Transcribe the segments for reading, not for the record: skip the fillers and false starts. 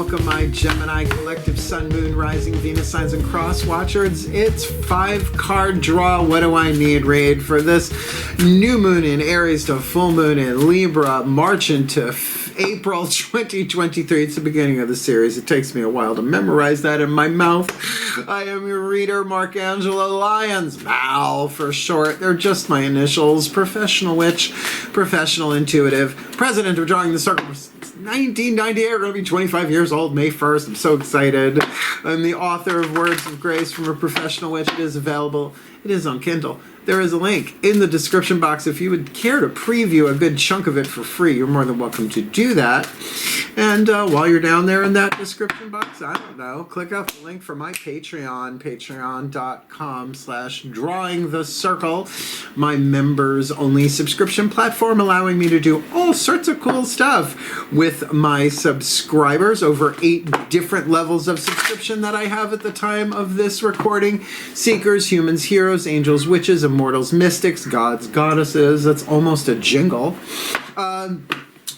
welcome my Gemini collective Sun, Moon, Rising, Venus signs and cross watchers. It's 5-card draw. What do I need read for this new moon in Aries to full moon in Libra, March into April 2023. It's the beginning of the series. It takes me a while to memorize that in my mouth. I am your reader, Angelo, Lyons, Mal for short. They're just my initials. Professional witch, professional intuitive, president of Drawing the Circle. 1998, we're going to be 25 years old May 1st. I'm so excited. I'm the author of Words of Grace from a Professional Witch. It is available. It is on Kindle. There is a link in the description box. If you would care to preview a good chunk of it for free, you're more than welcome to do that. And while you're down there in that description box, I don't know, click up the link for my Patreon, patreon.com/drawingthecircle, my members-only subscription platform, allowing me to do all sorts of cool stuff with my subscribers. Over 8 different levels of subscription that I have at the time of this recording. Seekers, humans, heroes, angels, witches, immortals, mystics, gods, goddesses. That's almost a jingle.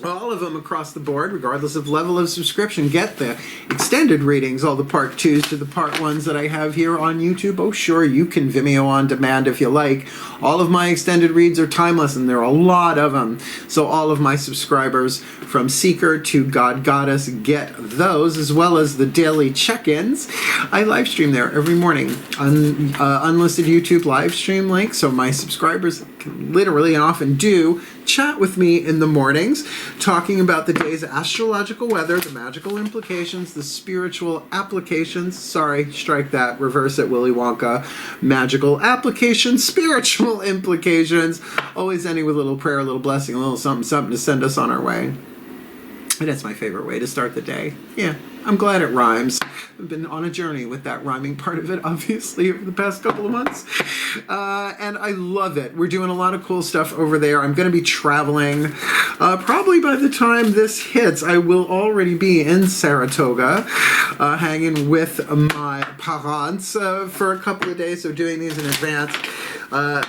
All of them across the board, regardless of level of subscription, get the extended readings, all the part 2s to the part 1s that I have here on YouTube. Oh, sure, you can Vimeo on demand if you like. All of my extended reads are timeless, and there are a lot of them. So all of my subscribers, from Seeker to God Goddess, get those, as well as the daily check-ins. I live stream there every morning on unlisted YouTube live stream link, so my subscribers can literally and often do chat with me in the mornings, talking about the day's astrological weather, the magical implications, the spiritual applications. Sorry, strike that, reverse it, Willy Wonka. Magical applications, spiritual implications. Always ending with a little prayer, a little blessing, a little something, something to send us on our way. And that's my favorite way to start the day. Yeah, I'm glad it rhymes. I've been on a journey with that rhyming part of it, obviously, over the past couple of months. And I love it. We're doing a lot of cool stuff over there. I'm going to be traveling. Probably by the time this hits, I will already be in Saratoga, hanging with my parents for a couple of days, so doing these in advance.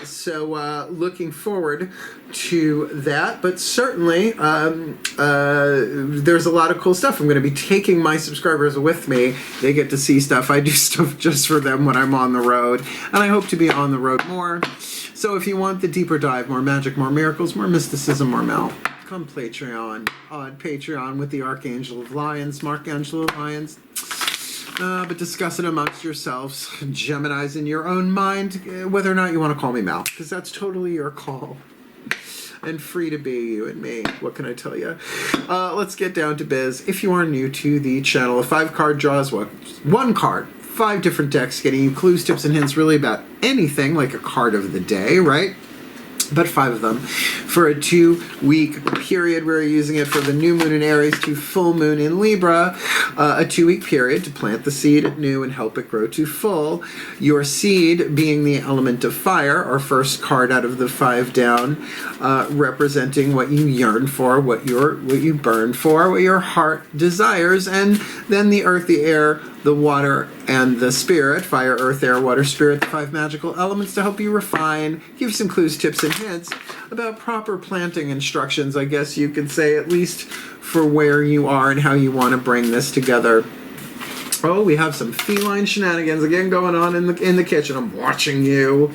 So looking forward to that, but certainly there's a lot of cool stuff. I'm going to be taking my subscribers with me. They get to see stuff. I do stuff just for them when I'm on the road, and I hope to be on the road more. So if you want the deeper dive, more magic, more miracles, more mysticism, more Mel, come Patreon on Patreon with the Archangel of Lyons, Angelo Lyons. But discuss it amongst yourselves, Geminis in your own mind, whether or not you want to call me Mal, because that's totally your call. And free to be you and me. What can I tell you? Let's get down to biz. If you are new to the channel, a 5-card draw is what? 1 card. 5 different decks, getting you clues, tips, and hints really about anything, like a card of the day, right? But 5 of them for a 2-week period. We're using it for the new moon in Aries to full moon in Libra, a 2-week period to plant the seed at new and help it grow to full. Your seed being the element of fire, our first card out of the 5 down, representing what you yearn for, what you burn for, what your heart desires, and then the earth, the air, the water, and the spirit, fire, earth, air, water, spirit, the 5 magical elements to help you refine, give some clues, tips, and hints about proper planting instructions, I guess you could say, at least for where you are and how you want to bring this together. Oh, we have some feline shenanigans again going on in the kitchen. I'm watching you.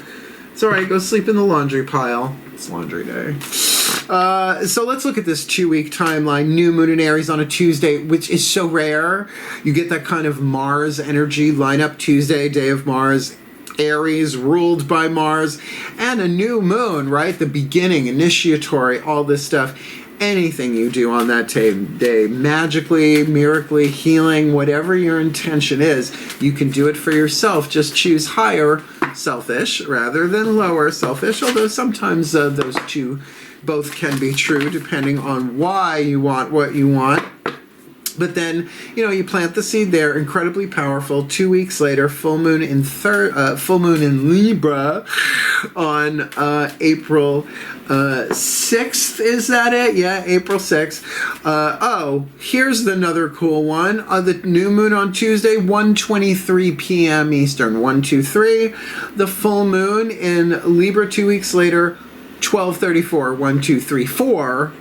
It's all right, go sleep in the laundry pile. It's laundry day. So let's look at this 2-week timeline. New moon in Aries on a Tuesday, which is so rare. You get that kind of Mars energy lineup. Tuesday, day of Mars. Aries, ruled by Mars. And a new moon, right? The beginning, initiatory, all this stuff. Anything you do on that day, magically, miraculously, healing, whatever your intention is, you can do it for yourself. Just choose higher selfish rather than lower selfish, although sometimes those two both can be true depending on why you want what you want. But then, you plant the seed there, incredibly powerful. 2 weeks later, full moon in Libra on April 6th. Is that it? Yeah, April 6th. Here's another cool one. The new moon on Tuesday, 1:23 p.m. Eastern. 123. The full moon in Libra 2 weeks later, 12:34. 1234.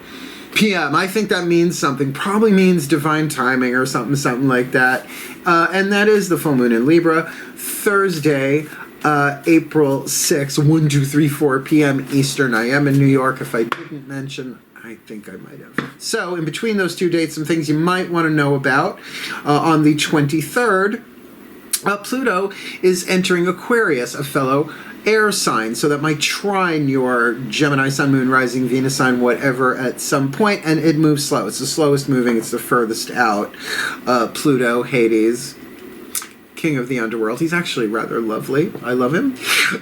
p.m. I think that means something. Probably means divine timing or something like that. And that is the full moon in Libra, Thursday, April 6, 1, 2, 3, 4 p.m. Eastern. I am in New York. If I didn't mention, I think I might have. So in between those two dates, some things you might want to know about. On the 23rd, Pluto is entering Aquarius, a fellow air sign, so that might trine your Gemini, Sun, Moon, Rising, Venus sign, whatever, at some point, and it moves slow. It's the slowest moving, it's the furthest out. Pluto, Hades, king of the underworld. He's actually rather lovely. I love him.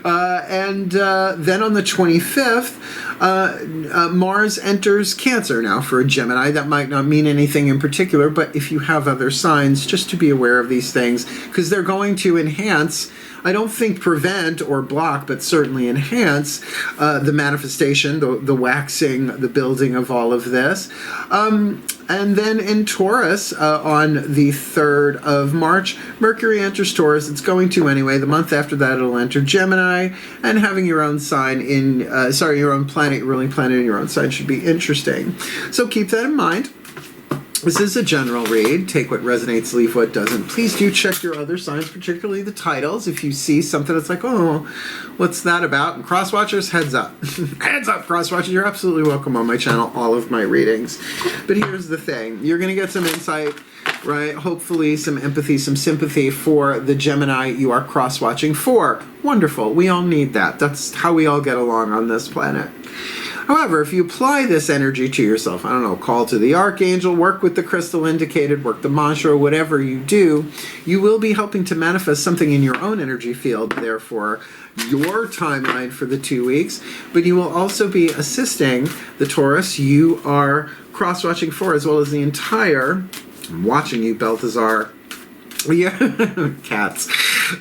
And then on the 25th, Mars enters Cancer now for a Gemini. That might not mean anything in particular, but if you have other signs, just to be aware of these things, because they're going to enhance, I don't think prevent or block, but certainly enhance the manifestation, the waxing, the building of all of this. And then in Taurus, on the 3rd of March, Mercury enters Taurus. It's going to anyway. The month after that, it'll enter Gemini. And having your own sign in, your own planet, ruling planet in your own sign should be interesting. So keep that in mind. This is a general read. Take what resonates, leave what doesn't. Please do check your other signs, particularly the titles. If you see something that's like, oh, what's that about? And cross-watchers, heads up. Heads up, cross-watchers. You're absolutely welcome on my channel, all of my readings. But here's the thing. You're going to get some insight, right? Hopefully some empathy, some sympathy for the Gemini you are cross-watching for. Wonderful. We all need that. That's how we all get along on this planet. However, if you apply this energy to yourself, I don't know, call to the archangel, work with the crystal indicated, work the mantra, whatever you do, you will be helping to manifest something in your own energy field, therefore your timeline for the 2 weeks, but you will also be assisting the Taurus you are cross-watching for, as well as the entire, I'm watching you, Balthazar, yeah, cats,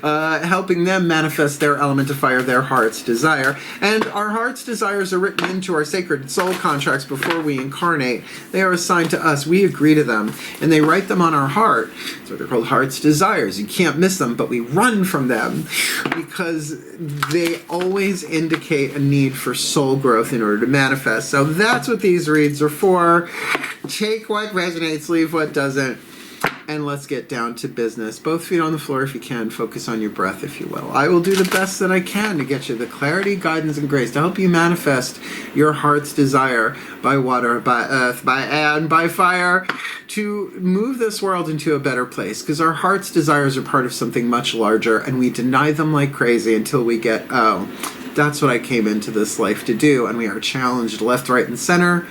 helping them manifest their element of fire, their heart's desire. And our heart's desires are written into our sacred soul contracts before we incarnate. They are assigned to us. We agree to them, and they write them on our heart. So they're called heart's desires. You can't miss them, but we run from them because they always indicate a need for soul growth in order to manifest. So that's what these reads are for. Take what resonates, leave what doesn't. And let's get down to business. Both feet on the floor if you can. Focus on your breath, if you will. I will do the best that I can to get you the clarity, guidance, and grace to help you manifest your heart's desire by water, by earth, by air, and by fire to move this world into a better place. Because our heart's desires are part of something much larger, and we deny them like crazy until we get, oh, that's what I came into this life to do. And we are challenged left, right, and center.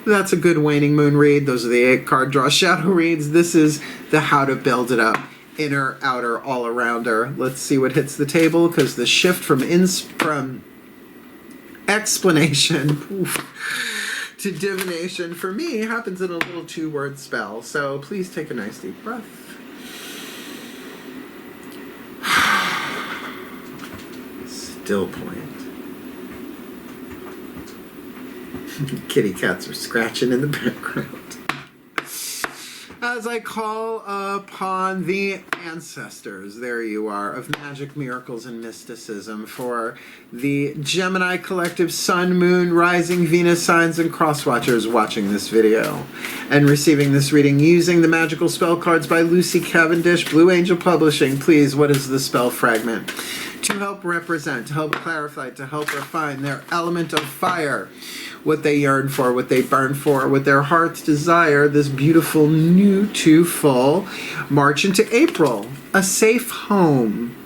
That's a good waning moon read. Those are the 8-card draw shadow reads. This is the how to build it up. Inner, outer, all arounder. Let's see what hits the table, because the shift from explanation to divination for me happens in a little 2-word spell. So please take a nice deep breath. Still point. Kitty cats are scratching in the background. As I call upon the ancestors, there you are, of magic, miracles, and mysticism for the Gemini collective Sun, Moon, Rising, Venus signs, and cross-watchers watching this video and receiving this reading using the magical spell cards by Lucy Cavendish, Blue Angel Publishing. Please, what is the spell fragment? To help represent, to help clarify, to help refine their element of fire, what they yearn for, what they burn for, what their hearts desire, this beautiful new to full March into April, a safe home.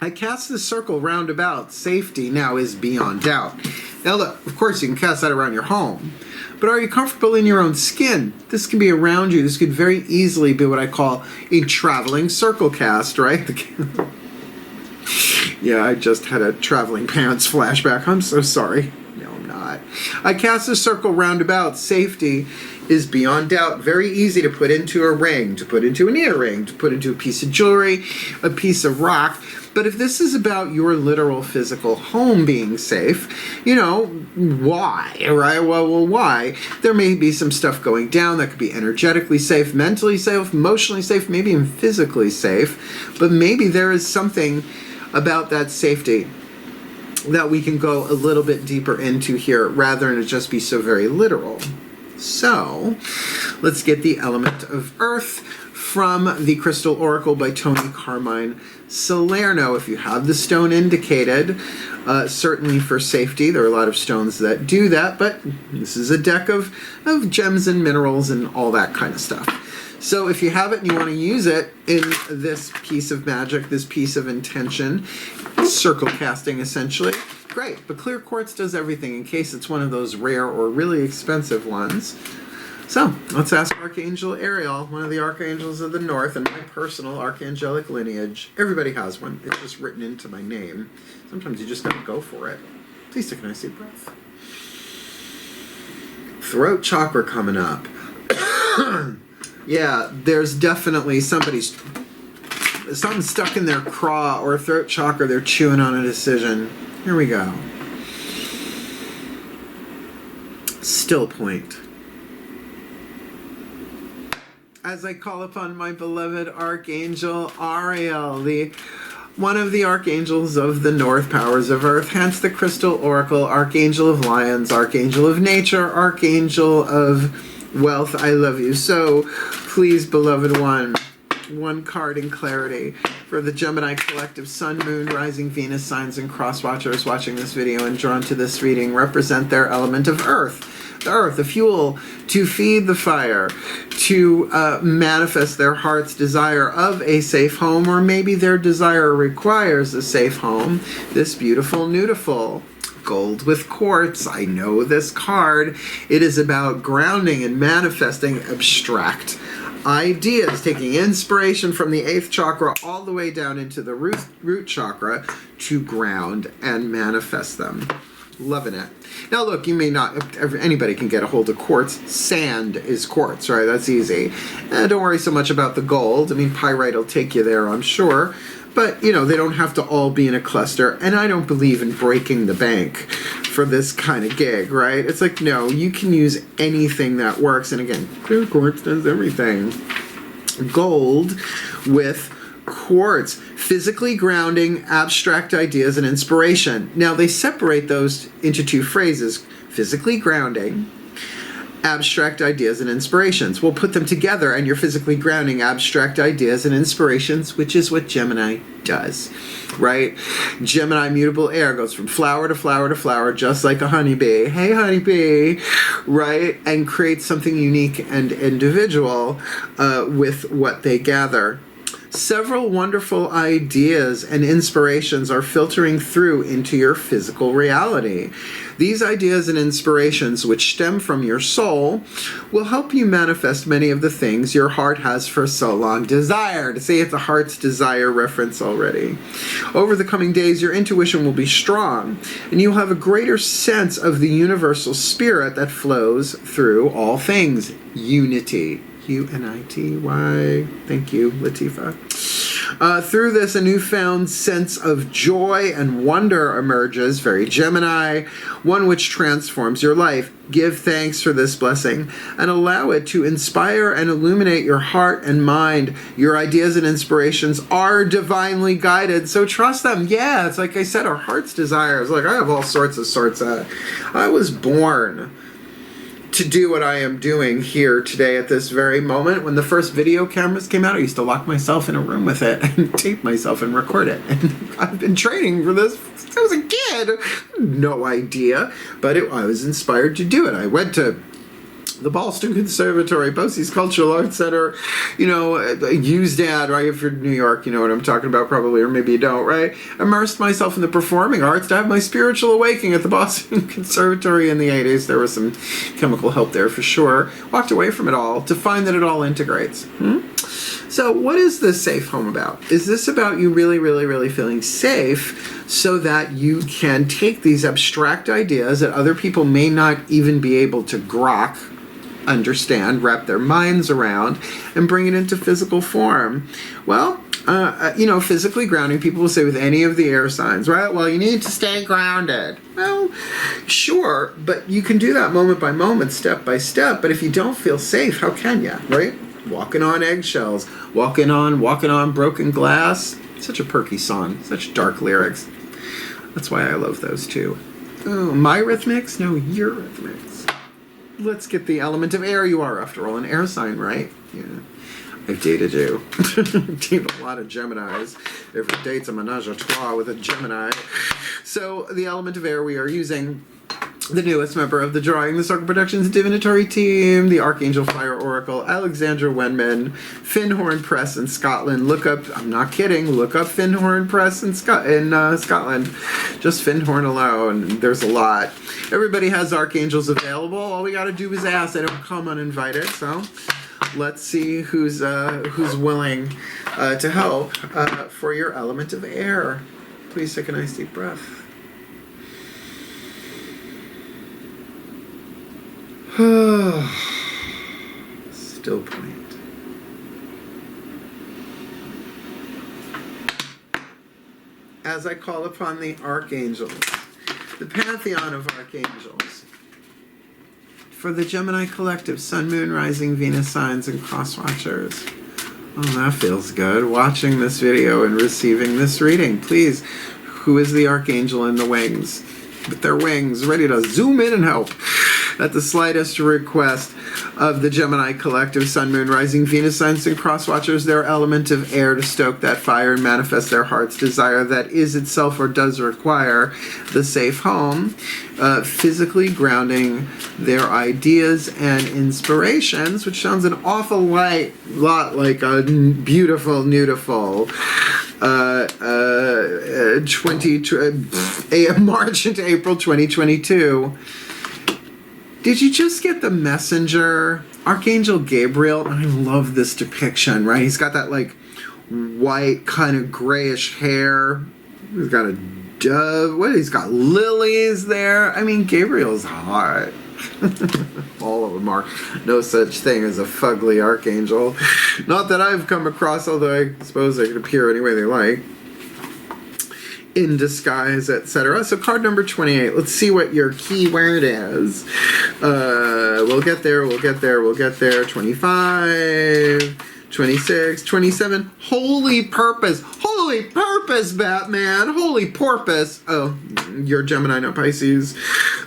I cast this circle round about. Safety now is beyond doubt. Now look, of course you can cast that around your home, but are you comfortable in your own skin? This can be around you. This could very easily be what I call a traveling circle cast, right? Yeah, I just had a traveling pants flashback. I'm so sorry. No, I'm not. I cast a circle roundabout. Safety is beyond doubt. Very easy to put into a ring, to put into an earring, to put into a piece of jewelry, a piece of rock. But if this is about your literal physical home being safe, you know, why, right? Well, why? There may be some stuff going down that could be energetically safe, mentally safe, emotionally safe, maybe even physically safe. But maybe there is something about that safety that we can go a little bit deeper into here rather than it just be so very literal. So, let's get the element of earth from the Crystal Oracle by Tony Carmine Salerno. If you have the stone indicated, certainly for safety, there are a lot of stones that do that, but this is a deck of gems and minerals and all that kind of stuff. So if you have it and you want to use it in this piece of magic, this piece of intention, circle casting essentially, great. But clear quartz does everything in case it's one of those rare or really expensive ones. So let's ask Archangel Ariel, one of the archangels of the north and my personal archangelic lineage. Everybody has one. It's just written into my name. Sometimes you just gotta go for it. Please take a nice deep breath. Throat chakra coming up. Yeah, there's definitely something stuck in their craw or throat chakra. They're chewing on a decision. Here we go. Still point. As I call upon my beloved Archangel Ariel, one of the archangels of the north, powers of earth, hence the Crystal Oracle, Archangel of Lyons, Archangel of Nature, Archangel of Wealth. I love you. So please, beloved one card in clarity for the Gemini collective Sun, Moon, Rising, Venus signs and cross watchers watching this video and drawn to this reading represent their element of earth. The earth, the fuel to feed the fire, to manifest their heart's desire of a safe home, or maybe their desire requires a safe home. This beautiful, beautiful gold with quartz. I know this card. It is about grounding and manifesting abstract ideas, taking inspiration from the 8th chakra all the way down into the root chakra to ground and manifest them. Loving it. Now look, you may not, anybody can get a hold of quartz. Sand is quartz, right? That's easy. Don't worry so much about the gold. I mean, pyrite will take you there, I'm sure. But, you know, they don't have to all be in a cluster. And I don't believe in breaking the bank for this kind of gig, right? It's like, no, you can use anything that works. And again, clear quartz does everything. Gold with quartz, physically grounding abstract ideas and inspiration. Now they separate those into two phrases: physically grounding, abstract ideas and inspirations. We'll put them together and you're physically grounding abstract ideas and inspirations, which is what Gemini does, right? Gemini mutable air goes from flower to flower to flower, just like a honeybee. Hey, honeybee, right? And creates something unique and individual with what they gather. Several wonderful ideas and inspirations are filtering through into your physical reality. These ideas and inspirations, which stem from your soul, will help you manifest many of the things your heart has for so long desired. See, it's a heart's desire reference already. Over the coming days, your intuition will be strong, and you'll have a greater sense of the universal spirit that flows through all things. Unity. U-N-I-T-Y. Thank you, Latifa. Through this, a newfound sense of joy and wonder emerges, very Gemini, one which transforms your life. Give thanks for this blessing and allow it to inspire and illuminate your heart and mind. Your ideas and inspirations are divinely guided, so trust them. Yeah, it's like I said, our heart's desires. Like, I have all sorts. I was born to do what I am doing here today at this very moment. When the first video cameras came out, I used to lock myself in a room with it and tape myself and record it. And I've been training for this since I was a kid. No idea, but I was inspired to do it. I went to the Boston Conservatory, Bosie's Cultural Arts Center, you know, USDAD, right? If you're in New York, you know what I'm talking about probably, or maybe you don't, right? Immersed myself in the performing arts to have my spiritual awakening at the Boston Conservatory in the 80s. There was some chemical help there for sure. Walked away from it all to find that it all integrates. So what is this safe home about? Is this about you really, really, really feeling safe so that you can take these abstract ideas that other people may not even be able to grok, understand, wrap their minds around, and bring it into physical form? Well, you know, physically grounding, people will say with any of the air signs, right? Well, you need to stay grounded. Well, sure, but you can do that moment by moment, step by step. But if you don't feel safe, how can you, right? Walking on eggshells, walking on broken glass. Such a perky song, such dark lyrics. That's why I love those too. Oh, my rhythmics? No, your rhythmics. let's get the element of air. You are, after all, an air sign, right? Yeah. I've dated you. I've dated a lot of Geminis. Every date's a menage a trois with a Gemini. So the element of air, we are using the newest member of the Drawing the Circle Productions divinatory team, the Archangel Fire Oracle, Alexandra Wenman, Finhorn Press in Scotland. Look up, I'm not kidding, look up Finhorn Press in Scotland. Just Finhorn alone. There's a lot. Everybody has archangels available. All we got to do is ask. They don't come uninvited. So let's see who's willing to help for your element of air. Please take a nice deep breath. Still point. As I call upon the archangels, the pantheon of archangels, for the Gemini collective, Sun, Moon, Rising, Venus signs, and cross watchers. Oh, that feels good. Watching this video and receiving this reading. Please, who is the archangel in the wings? With their wings, ready to zoom in and help. At the slightest request of the Gemini collective, Sun, Moon, Rising, Venus signs, and cross watchers, their element of air to stoke that fire and manifest their heart's desire that is itself or does require the safe home, physically grounding their ideas and inspirations, which sounds an awful lot like a beautiful March into April 2022. Did you just get the messenger? Archangel Gabriel, I love this depiction, right? He's got that like white kind of grayish hair. He's got a dove. What? He's got lilies there. I mean, Gabriel's hot. All of them are. No such thing as a fugly archangel. Not that I've come across, although I suppose they could appear any way they like. In disguise, etc. So card number 28. Let's see what your key word is. We'll get there. 25, 26, 27. Holy purpose. Holy purpose, Batman. Holy porpoise. Oh, you're Gemini, not Pisces.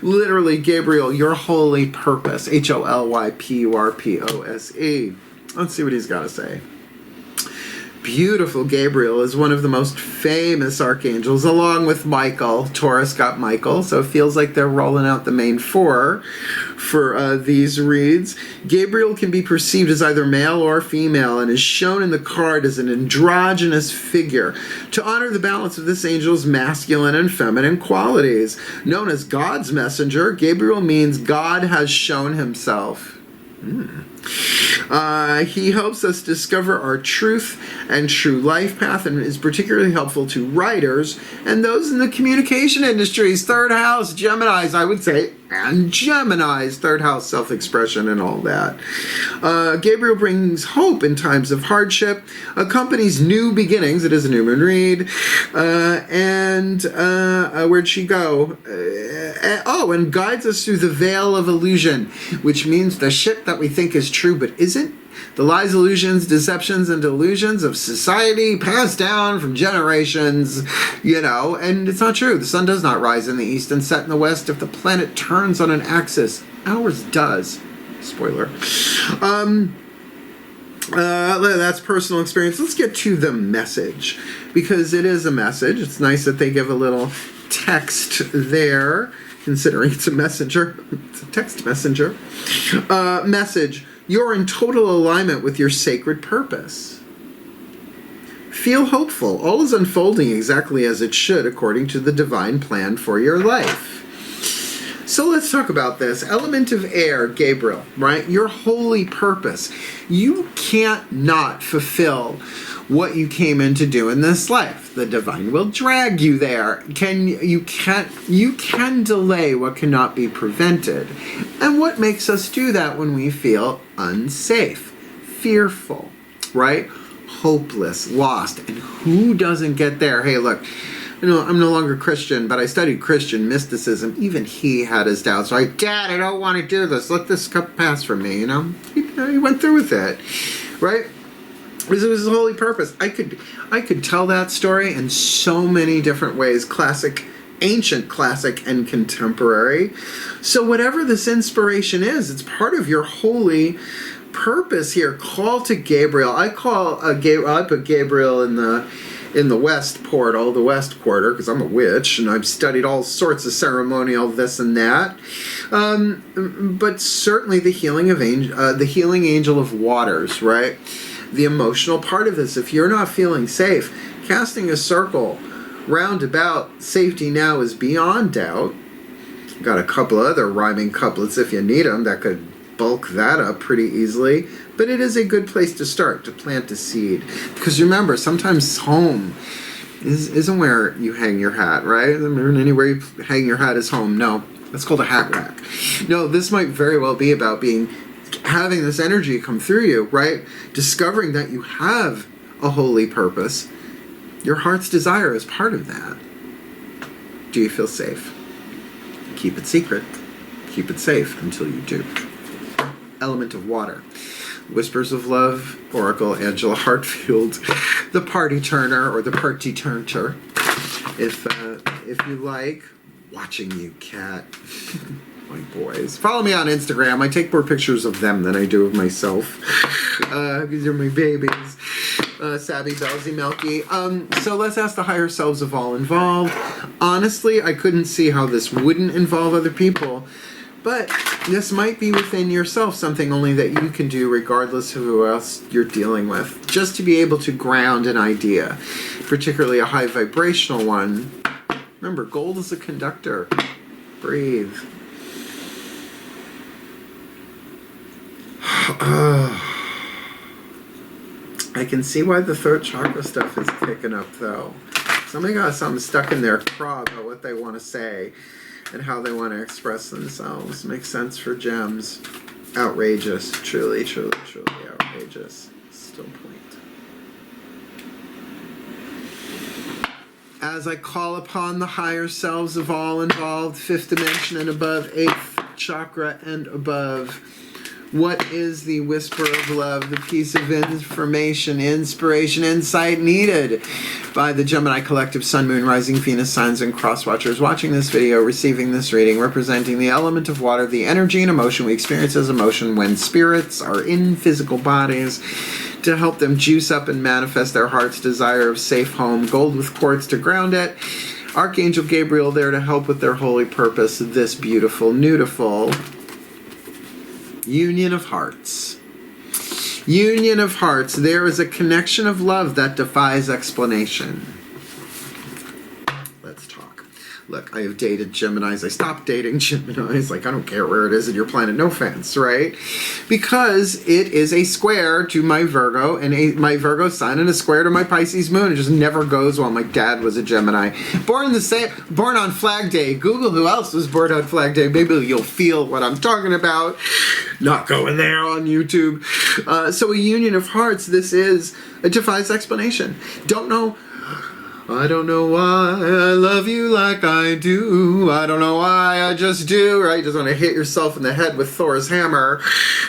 Literally, Gabriel, your holy purpose. HOLYPURPOSE. Let's see what he's got to say. Beautiful Gabriel is one of the most famous archangels, along with Michael. Taurus got Michael, so it feels like they're rolling out the main four for these reads. Gabriel can be perceived as either male or female and is shown in the card as an androgynous figure to honor the balance of this angel's masculine and feminine qualities. Known as God's messenger, Gabriel means God has shown himself. He helps us discover our truth and true life path and is particularly helpful to writers and those in the communication industries. Third house, Geminis, I would say, and Geminis, third house self-expression and all that. Gabriel brings hope in times of hardship, accompanies new beginnings. It is a new moon read. Where'd she go? And guides us through the veil of illusion, which means the shit that we think is true but isn't. The lies, illusions, deceptions, and delusions of society passed down from generations, and it's not true. The sun does not rise in the east and set in the west if the planet turns on an axis. Ours does. Spoiler. That's personal experience. Let's get to the message, because it is a message. It's nice that they give a little text there, considering it's a messenger. It's a text messenger. Message. You're in total alignment with your sacred purpose. Feel hopeful. All is unfolding exactly as it should according to the divine plan for your life. So let's talk about this. Element of air, Gabriel, right? Your holy purpose. You can't not fulfill what you came in to do in this life. The divine will drag you there. You can delay what cannot be prevented. And what makes us do that when we feel unsafe, fearful, right? Hopeless, lost. And who doesn't get there? Hey, look, I'm no longer Christian, but I studied Christian mysticism. Even he had his doubts. Like, Dad, I don't want to do this. Let this cup pass from me, He went through with it, right? It was his holy purpose. I could tell that story in so many different ways. Classic ancient, classic, and contemporary. So whatever this inspiration is, it's part of your holy purpose here. Call to Gabriel. I put Gabriel in the west portal, the west quarter, because I'm a witch and I've studied all sorts of ceremonial this and that. But certainly the healing angel of waters, right? The emotional part of this. If you're not feeling safe, casting a circle round about safety now is beyond doubt. Got a couple other rhyming couplets if you need them that could bulk that up pretty easily. But it is a good place to start, to plant a seed. Because remember, sometimes home isn't where you hang your hat, right? Anywhere you hang your hat is home. No, that's called a hat rack. No, this might very well be about having this energy come through you, right? Discovering that you have a holy purpose. Your heart's desire is part of that. Do you feel safe? Keep it secret. Keep it safe until you do. Element of water. Whispers of Love, Oracle, Angela Hartfield, the Party Turner, or the Party Turner. If you like, watching you, cat. My boys. Follow me on Instagram. I take more pictures of them than I do of myself. These are my babies. Sabby, Belsy, Melky. So let's ask the higher selves of all involved. Honestly, I couldn't see how this wouldn't involve other people. But this might be within yourself, something only that you can do regardless of who else you're dealing with. Just to be able to ground an idea, particularly a high vibrational one. Remember, gold is a conductor. Breathe. I can see why the throat chakra stuff is kicking up, though. Somebody got something stuck in their craw about what they want to say and how they want to express themselves. Makes sense for gems. Outrageous. Truly, truly, truly outrageous. Still point. As I call upon the higher selves of all involved, 5th dimension and above, 8th chakra and above, what is the whisper of love, the piece of information, inspiration, insight needed by the Gemini Collective Sun, Moon, Rising, Venus, Signs, and Cross-Watchers watching this video, receiving this reading, representing the element of water, the energy and emotion we experience as emotion when spirits are in physical bodies, to help them juice up and manifest their heart's desire of safe home, gold with quartz to ground it, Archangel Gabriel there to help with their holy purpose, this beautiful, beautiful union of hearts. Union of hearts. There is a connection of love that defies explanation. Let's talk. Look, I have dated Geminis. I stopped dating Geminis. Like, I don't care where it is in your planet. No offense, right? Because it is a square to my Virgo, and my Virgo sun, and a square to my Pisces moon. It just never goes well. My dad was a Gemini. Born on Flag Day. Google who else was born on Flag Day. Maybe you'll feel what I'm talking about. Not going there on YouTube. So a union of hearts. It defies explanation. I don't know why I love you like I do. I don't know why I just do. Right? You just want to hit yourself in the head with Thor's hammer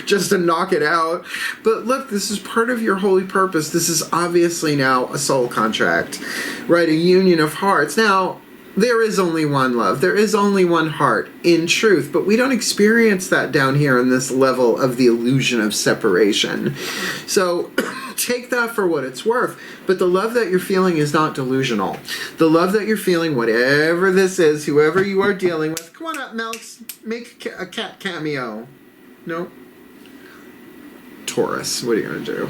just to knock it out. But look, this is part of your holy purpose. This is obviously now a soul contract. Right? A union of hearts. Now, there is only one love. There is only one heart, in truth. But we don't experience that down here in this level of the illusion of separation. So take that for what it's worth. But the love that you're feeling is not delusional. The love that you're feeling, whatever this is, whoever you are dealing with. Come on up, Melks. Make a cat cameo. No? Taurus. What are you going to do?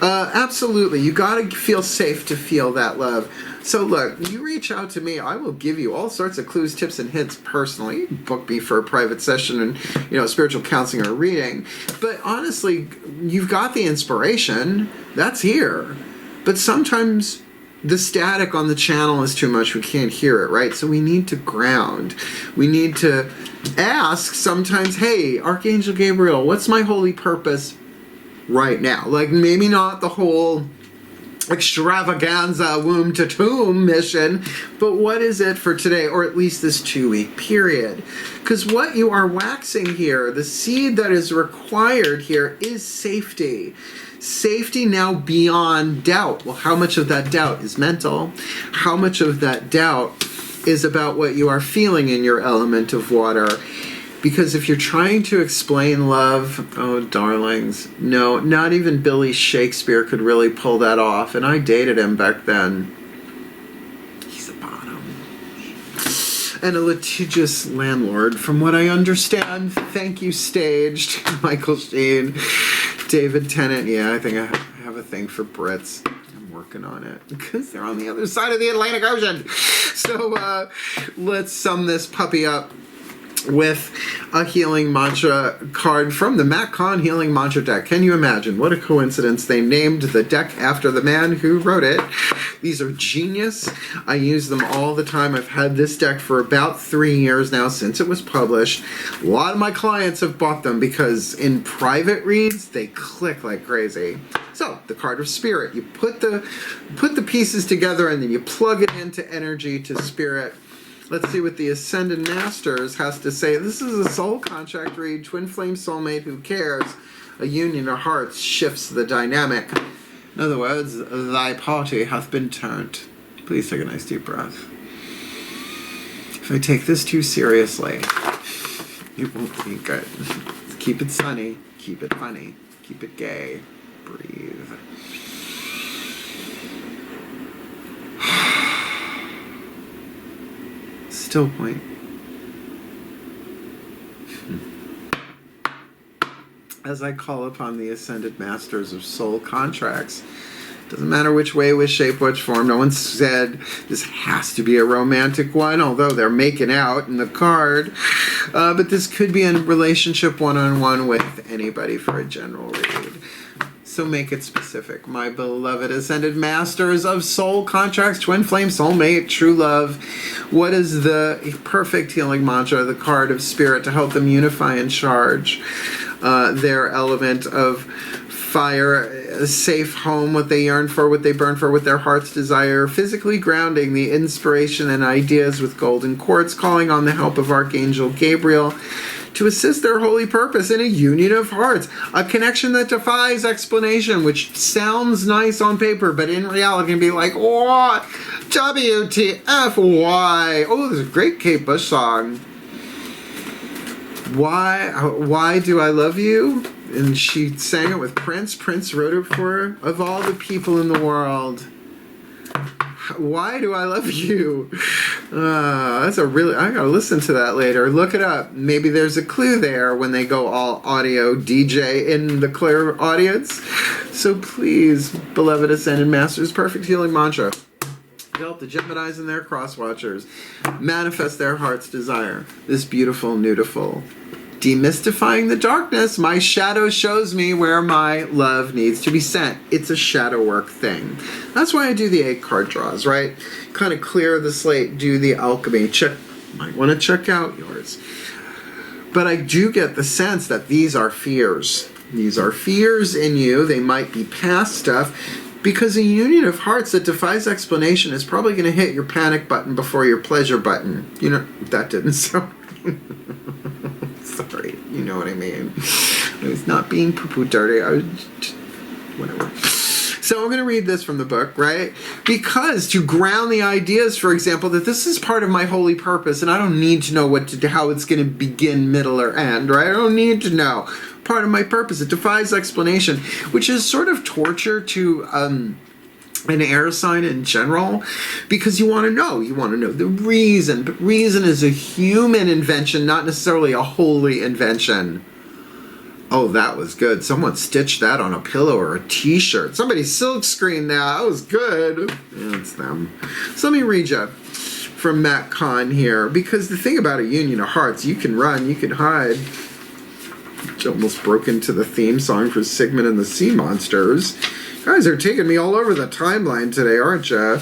Absolutely. You got to feel safe to feel that love. So look, you reach out to me, I will give you all sorts of clues, tips, and hints personally. You can book me for a private session and, spiritual counseling or reading. But honestly, you've got the inspiration. That's here. But sometimes the static on the channel is too much. We can't hear it, right? So we need to ground. We need to ask sometimes, hey, Archangel Gabriel, what's my holy purpose right now? Like, maybe not the whole extravaganza womb to tomb mission, but what is it for today, or at least this 2-week period? Because what you are waxing here, the seed that is required here, is safety. Safety now beyond doubt. Well, how much of that doubt is mental? How much of that doubt is about what you are feeling in your element of water. Because if you're trying to explain love, oh, darlings, no, not even Billy Shakespeare could really pull that off. And I dated him back then. He's a bottom. And a litigious landlord, from what I understand. Thank you, staged. Michael Sheen, David Tennant. Yeah, I think I have a thing for Brits. I'm working on it. Because they're on the other side of the Atlantic Ocean. So let's sum this puppy up with a healing mantra card from the Matt Kahn healing mantra deck. Can you imagine? What a coincidence. They named the deck after the man who wrote it. These are genius. I use them all the time. I've had this deck for about 3 years now since it was published. A lot of my clients have bought them because in private reads, they click like crazy. So, the card of spirit. You put the pieces together and then you plug it into energy to spirit. Let's see what the Ascended Masters has to say. This is a soul contract read. Twin flame soulmate, who cares? A union of hearts shifts the dynamic. In other words, thy party hath been turned. Please take a nice deep breath. If I take this too seriously, it won't be good. Keep it sunny. Keep it funny. Keep it gay. Breathe. Still point. As I call upon the Ascended Masters of Soul Contracts, doesn't matter which way, which shape, which form. No one said this has to be a romantic one, although they're making out in the card. But this could be in relationship one-on-one with anybody for a general read. So make it specific. My beloved Ascended Masters of Soul Contracts, Twin Flame Soulmate, True Love. What is the perfect healing mantra, the card of spirit, to help them unify and charge their element of fire, a safe home, what they yearn for, what they burn for, what their hearts desire, physically grounding the inspiration and ideas with golden quartz, calling on the help of Archangel Gabriel to assist their holy purpose in a union of hearts, a connection that defies explanation, which sounds nice on paper, but in reality can be like, what? WTF, why? Oh, there's a great Kate Bush song. Why do I love you? And she sang it with Prince. Prince wrote it for her. Of all the people in the world, why do I love you? That's a really, I gotta listen to that later. Look it up. Maybe there's a clue there when they go all audio DJ in the clear audience. So please, beloved Ascended Masters, perfect healing mantra. Help the Geminis and their cross watchers manifest their heart's desire. This beautiful, beautiful. Demystifying the darkness. My shadow shows me where my love needs to be sent. It's a shadow work thing. That's why I do the 8 card draws, right? Kind of clear the slate, do the alchemy. Might want to check out yours. But I do get the sense that these are fears. These are fears in you. They might be past stuff. Because a union of hearts that defies explanation is probably going to hit your panic button before your pleasure button. You know, that didn't sound... Sorry, you know what I mean. I was not being poo-poo dirty. I was just, whatever. So I'm going to read this from the book, right? Because to ground the ideas, for example, that this is part of my holy purpose, and I don't need to know how it's going to begin, middle, or end, right? I don't need to know. Part of my purpose. It defies explanation, which is sort of torture to an air sign in general, because you want to know the reason. But reason is a human invention, not necessarily a holy invention. Oh, that was good. Someone stitched that on a pillow or a t-shirt. Somebody silk screened that. That was good. Yeah, it's them. So let me read you from Matt Kahn here, because the thing about a union of hearts, you can run, you can hide. Which almost broke into the theme song for Sigmund and the Sea Monsters. You guys are taking me all over the timeline today, aren't you?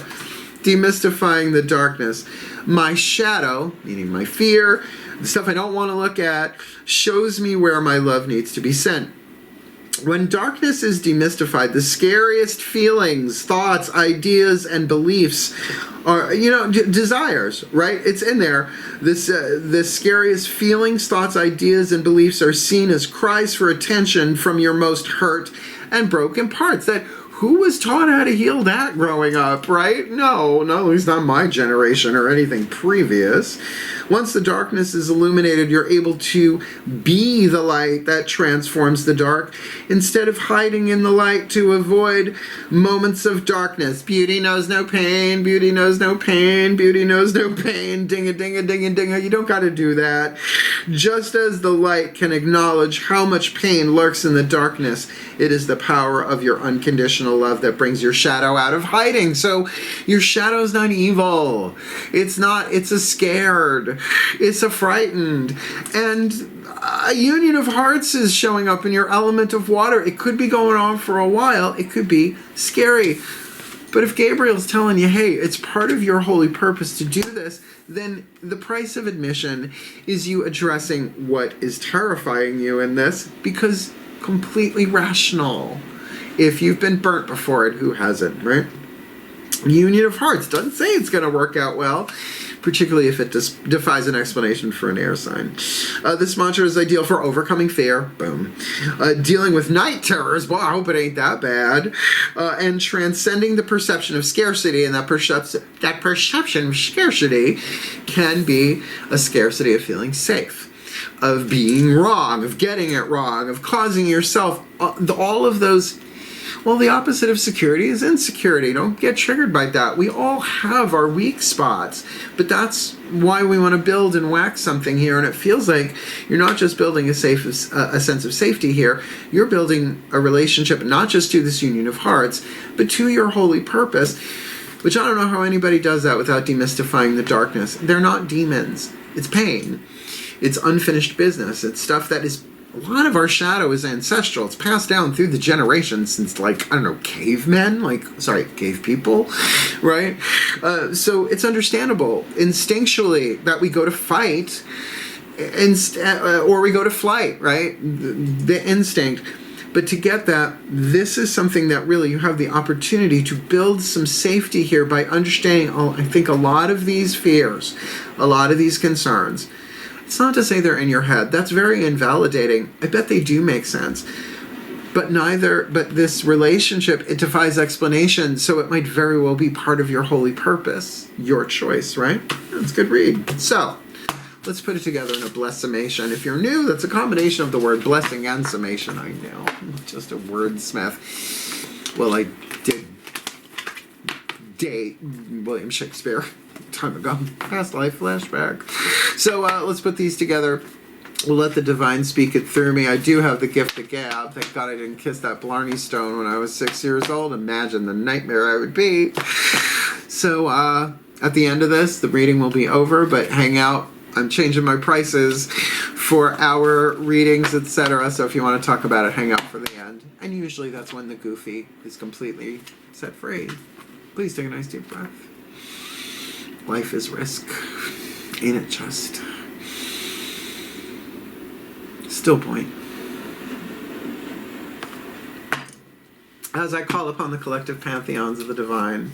Demystifying the darkness. My shadow, meaning my fear, the stuff I don't want to look at, shows me where my love needs to be sent. When darkness is demystified, the scariest feelings, thoughts, ideas, and beliefs are, desires, right? It's in there. The scariest feelings, thoughts, ideas, and beliefs are seen as cries for attention from your most hurt and broken parts. That Who was taught how to heal that growing up, right? No, at least not my generation or anything previous. Once the darkness is illuminated, you're able to be the light that transforms the dark instead of hiding in the light to avoid moments of darkness. Beauty knows no pain, beauty knows no pain, beauty knows no pain, ding-a-ding-a-ding-a-ding-a. You don't got to do that. Just as the light can acknowledge how much pain lurks in the darkness, it is the power of your unconditional love that brings your shadow out of hiding. So your shadow's not evil. It's a scared. It's a frightened. And a union of hearts is showing up in your element of water. It could be going on for a while. It could be scary. But if Gabriel's telling you, hey, it's part of your holy purpose to do this, then the price of admission is you addressing what is terrifying you in this, because completely rational. If you've been burnt before it, who hasn't, right? Union of hearts doesn't say it's going to work out well, particularly if it defies an explanation for an air sign. This mantra is ideal for overcoming fear, boom, dealing with night terrors, well, I hope it ain't that bad, and transcending the perception of scarcity, and that perception of scarcity can be a scarcity of feeling safe, of being wrong, of getting it wrong, of causing yourself, all of those. Well, the opposite of security is insecurity. Don't get triggered by that. We all have our weak spots, but that's why we want to build and wax something here. And it feels like you're not just building a sense of safety here. You're building a relationship, not just to this union of hearts, but to your holy purpose, which I don't know how anybody does that without demystifying the darkness. They're not demons. It's pain. It's unfinished business. It's stuff that is... A lot of our shadow is ancestral. It's passed down through the generations since, like, I don't know, cave people, right? So it's understandable instinctually that we go to fight or we go to flight, right? The instinct. But to get that, this is something that really you have the opportunity to build some safety here by understanding, I think, a lot of these fears, a lot of these concerns. It's not to say they're in your head. That's very invalidating. I bet they do make sense. But this relationship, it defies explanation, so it might very well be part of your holy purpose. Your choice, right? That's a good read. So, let's put it together in a blessed summation. If you're new, that's a combination of the word blessing and summation. I know. I'm just a wordsmith. Well, I did date William Shakespeare time ago. Past life flashback. So let's put these together. We'll let the divine speak it through me. I do have the gift of gab. Thank God I didn't kiss that Blarney Stone when I was 6 years old. Imagine the nightmare I would be. So at the end of this, the reading will be over, but hang out. I'm changing my prices for our readings, etc. So if you want to talk about it, hang out for the end. And usually that's when the goofy is completely set free. Please take a nice deep breath. Life is risk. Ain't it just? Still point. As I call upon the collective pantheons of the divine,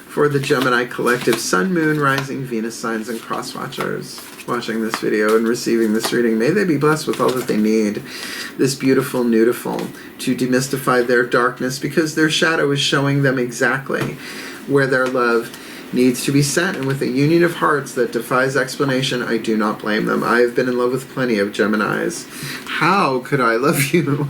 for the Gemini collective Sun, Moon, Rising, Venus signs, and cross watchers watching this video and receiving this reading, may they be blessed with all that they need, this beautiful nudiful, to demystify their darkness, because their shadow is showing them exactly where their love needs to be sent, and with a union of hearts that defies explanation, I do not blame them. I have been in love with plenty of Geminis. How could I love you?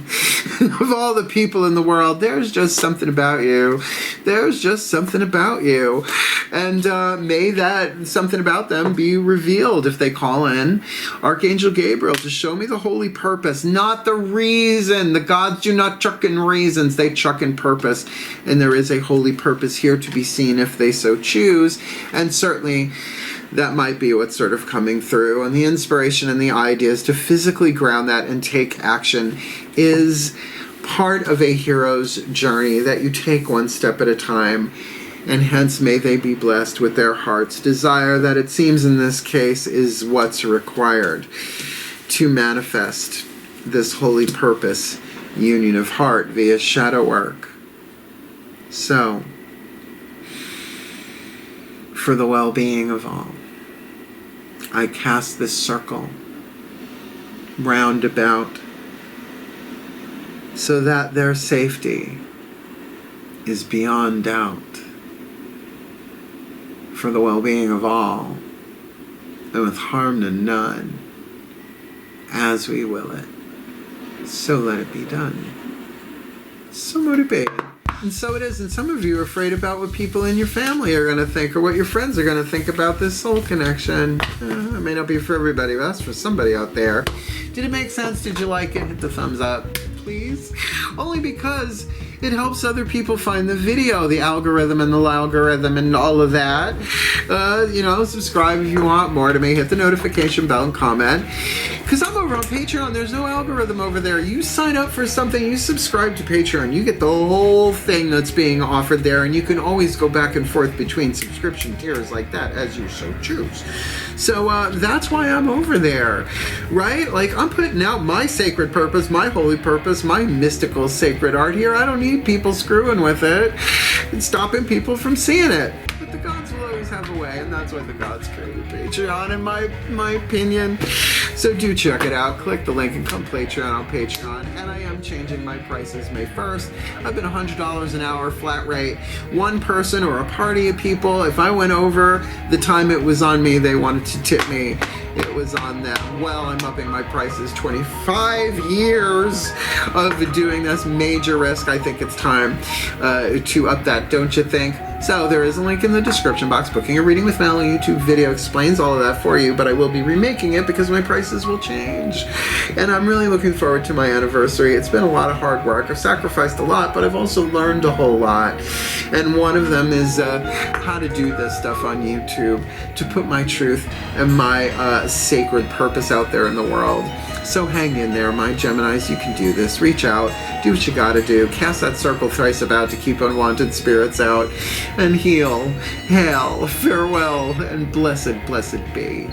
Of all the people in the world, there's just something about you. There's just something about you. And may that something about them be revealed if they call in Archangel Gabriel to show me the holy purpose, not the reason. The gods do not chuck in reasons, they chuck in purpose. And there is a holy purpose here to be seen if they so choose. And certainly that might be what's sort of coming through. And the inspiration and the ideas to physically ground that and take action is part of a hero's journey that you take one step at a time. And hence may they be blessed with their heart's desire, that it seems in this case is what's required to manifest this holy purpose, union of heart via shadow work. So, for the well-being of all, I cast this circle round about so that their safety is beyond doubt for the well-being of all, and with harm to none, as we will it. So let it be done. So motivated. And so it is. And some of you are afraid about what people in your family are going to think, or what your friends are going to think about this soul connection. It may not be for everybody, but that's for somebody out there. Did it make sense? Did you like it? Hit the thumbs up, please. Only because it helps other people find the video, the algorithm and the algorithm and all of that. Subscribe if you want more to me. Hit the notification bell and comment. Because I'm over on Patreon. There's no algorithm over there. You sign up for something, you subscribe to Patreon, you get the whole thing that's being offered there, and you can always go back and forth between subscription tiers like that as you so choose. So that's why I'm over there, right? Like, I'm putting out my sacred purpose, my holy purpose, my mystical sacred art here. I don't need people screwing with it and stopping people from seeing it. But the gods will always have a way, and that's why the gods created Patreon, in my opinion. So do check it out. Click the link and come Patreon on Patreon. And I am changing my prices May 1st. I've been $100 an hour flat rate. One person or a party of people, if I went over the time it was on me, they wanted to tip me, it was on them. Well, I'm upping my prices. 25 years of doing this, major risk. I think it's time to up that, don't you think? So there is a link in the description box. Booking a reading with Mel, a YouTube video explains all of that for you, but I will be remaking it because my prices will change. And I'm really looking forward to my anniversary. It's been a lot of hard work. I've sacrificed a lot, but I've also learned a whole lot. And one of them is how to do this stuff on YouTube, to put my truth and my sacred purpose out there in the world. So hang in there, my Geminis. You can do this. Reach out. Do what you gotta do. Cast that circle thrice about to keep unwanted spirits out. And heal. Hail. Farewell. And blessed, blessed be.